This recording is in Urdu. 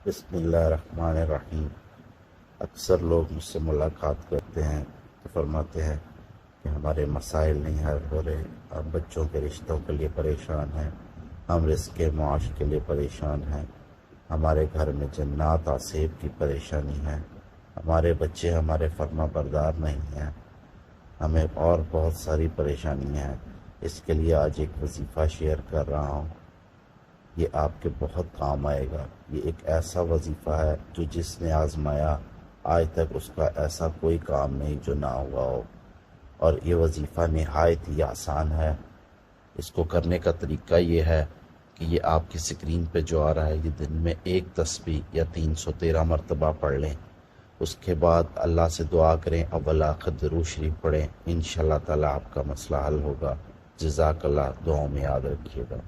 بسم اللہ الرحمن الرحیم۔ اکثر لوگ مجھ سے ملاقات کرتے ہیں تو فرماتے ہیں کہ ہمارے مسائل نہیں حل ہو رہے، ہم بچوں کے رشتوں کے لیے پریشان ہیں، ہم رزق معاش کے لیے پریشان ہیں، ہمارے گھر میں جنات آصیب کی پریشانی ہے، ہمارے بچے ہمارے فرما بردار نہیں ہیں، ہمیں اور بہت ساری پریشانیاں ہیں۔ اس کے لیے آج ایک وظیفہ شیئر کر رہا ہوں، یہ آپ کے بہت کام آئے گا۔ یہ ایک ایسا وظیفہ ہے جو جس نے آزمایا آج تک اس کا ایسا کوئی کام نہیں جو نہ ہوا ہو، اور یہ وظیفہ نہایت ہی آسان ہے۔ اس کو کرنے کا طریقہ یہ ہے کہ یہ آپ کی سکرین پہ جو آ رہا ہے، یہ دن میں ایک تسبیح یا 313 مرتبہ پڑھ لیں۔ اس کے بعد اللہ سے دعا کریں، اول آخر درود شریف پڑھیں، انشاءاللہ تعالی آپ کا مسئلہ حل ہوگا۔ جزاک اللہ، دعاؤں میں یاد رکھیے گا۔